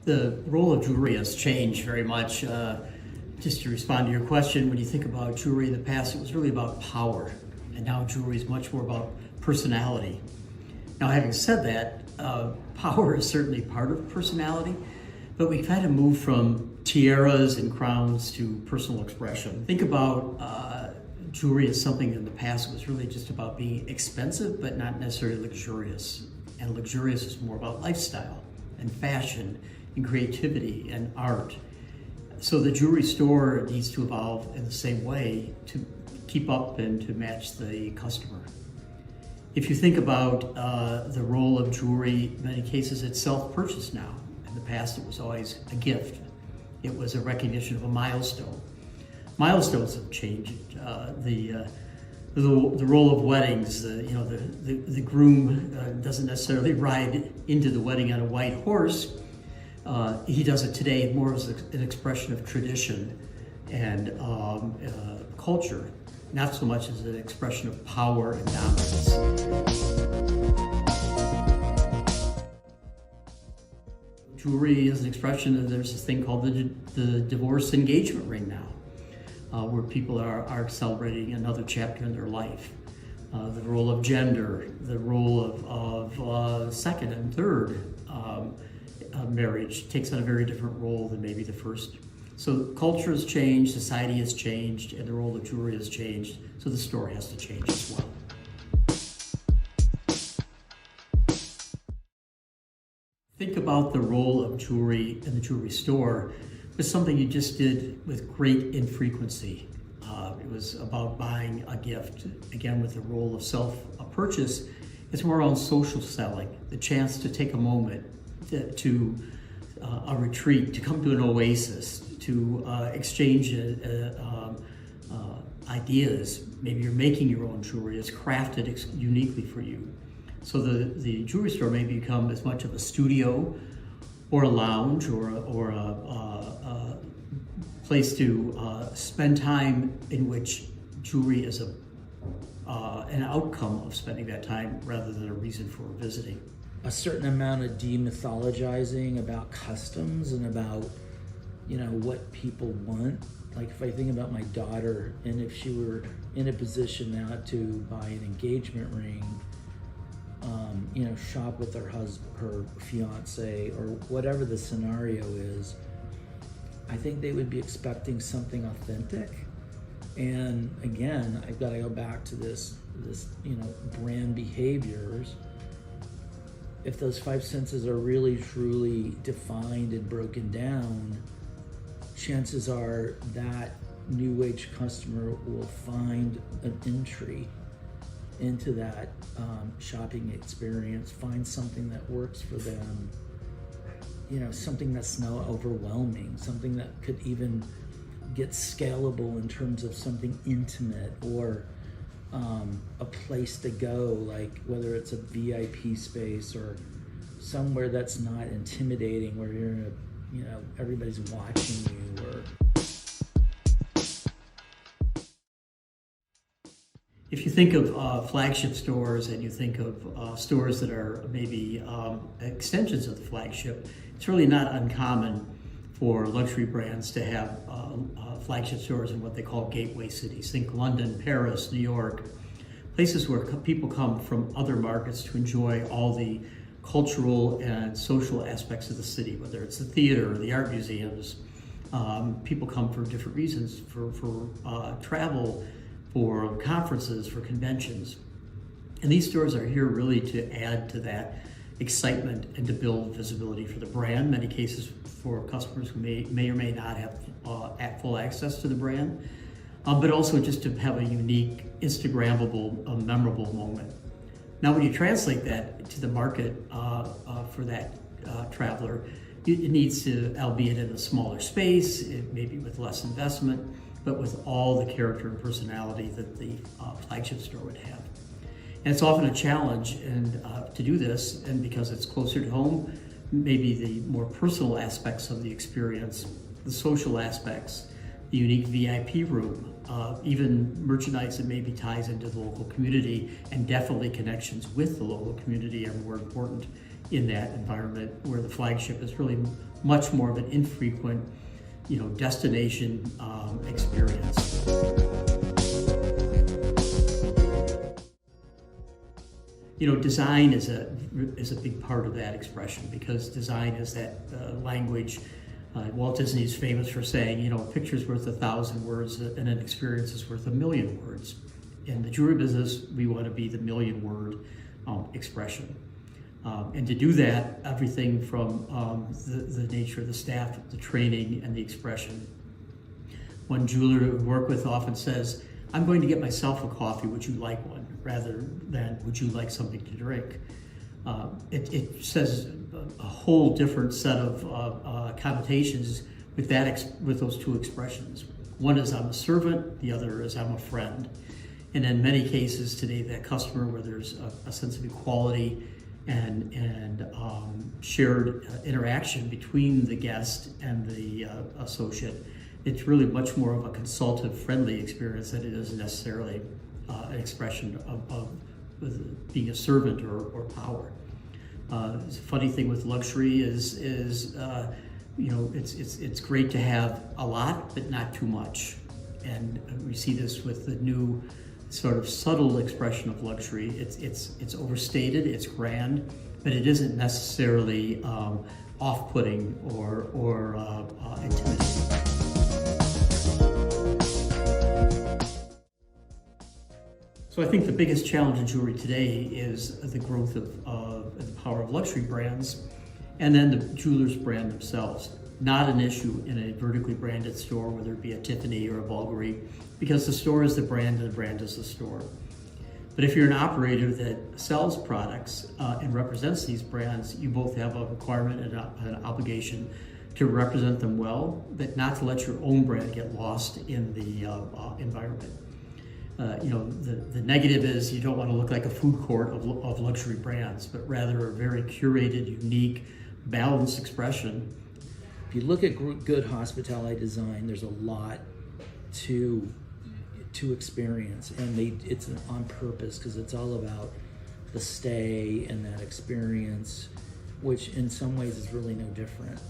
The role of jewelry has changed very much. Just to respond to your question, when you think about jewelry in the past, it was really about power, and now jewelry is much more about personality. Now, having said that, power is certainly part of personality, but we kind of move from tiaras and crowns to personal expression. Think about jewelry as something in the past was really just about being expensive, but not necessarily luxurious. And luxurious is more about lifestyle and fashion and creativity and art. So the jewelry store needs to evolve in the same way to keep up and to match the customer. If you think about the role of jewelry, in many cases it's self-purchased now. In the past it was always a gift. It was a recognition of a milestone. Milestones have changed. The role of weddings, the groom doesn't necessarily ride into the wedding on a white horse. He does it today more as an expression of tradition and culture, not so much as an expression of power and dominance. Jewelry is an expression of, there's this thing called the divorce engagement ring now, where people are celebrating another chapter in their life. The role of gender, the role of second and third marriage takes on a very different role than maybe the first. So culture has changed, society has changed, and the role of jewelry has changed, so the store has to change as well. Think about the role of jewelry in the jewelry store as something you just did with great infrequency. It was about buying a gift. Again, with the role of self-purchase, it's more on social selling, the chance to take a moment to a retreat, to come to an oasis, to exchange ideas. Maybe you're making your own jewelry. It's crafted uniquely for you. So the jewelry store may become as much of a studio or a lounge or a place to spend time in which jewelry is an outcome of spending that time rather than a reason for visiting. A certain amount of demythologizing about customs and about, what people want. Like if I think about my daughter, and if she were in a position now to buy an engagement ring, shop with her fiance, or whatever the scenario is, I think they would be expecting something authentic. And again, I've got to go back to this brand behaviors. If those five senses are really truly defined and broken down, chances are that new age customer will find an entry into that shopping experience, find something that works for them, something that's not overwhelming, something that could even get scalable in terms of something intimate, or a place to go, like whether it's a VIP space or somewhere that's not intimidating, where you're in everybody's watching you. Or if you think of flagship stores and you think of stores that are maybe extensions of the flagship, it's really not uncommon for luxury brands to have flagship stores in what they call gateway cities. Think London, Paris, New York, places where people come from other markets to enjoy all the cultural and social aspects of the city, whether it's the theater or the art museums. People come for different reasons, for travel, for conferences, for conventions. And these stores are here really to add to that excitement and to build visibility for the brand, in many cases for customers who may or may not have full access to the brand, but also just to have a unique, Instagrammable, memorable moment. Now, when you translate that to the market for that traveler, it needs to, albeit in a smaller space, it maybe with less investment, but with all the character and personality that the flagship store would have. And it's often a challenge to do this, and because it's closer to home, maybe the more personal aspects of the experience, the social aspects, the unique VIP room, even merchandise that maybe ties into the local community, and definitely connections with the local community are more important in that environment, where the flagship is really much more of an infrequent, destination experience. Design is a big part of that expression, because design is that language. Walt Disney is famous for saying, a picture's worth 1,000 words and an experience is worth 1,000,000 words. In the jewelry business, we want to be the 1,000,000-word expression. And to do that, everything from the nature of the staff, the training, and the expression. One jeweler we work with often says, "I'm going to get myself a coffee, would you like one?" rather than, "Would you like something to drink?" It says a whole different set of connotations with those two expressions. One is I'm a servant, the other is I'm a friend. And in many cases today, that customer, where there's a sense of equality and shared interaction between the guest and the associate, it's really much more of a consultative, friendly experience than it is necessarily an expression of being a servant or power. The funny thing with luxury is it's great to have a lot, but not too much. And we see this with the new sort of subtle expression of luxury. It's overstated, it's grand, but it isn't necessarily off-putting or intimidating. So I think the biggest challenge in jewelry today is the growth of the power of luxury brands, and then the jewelers brand themselves. Not an issue in a vertically branded store, whether it be a Tiffany or a Bulgari, because the store is the brand and the brand is the store. But if you're an operator that sells products and represents these brands, you both have a requirement and an obligation to represent them well, but not to let your own brand get lost in the environment. The negative is you don't want to look like a food court of luxury brands, but rather a very curated, unique, balanced expression. If you look at good hospitality design, there's a lot to experience, and it's on purpose, because it's all about the stay and that experience, which in some ways is really no different.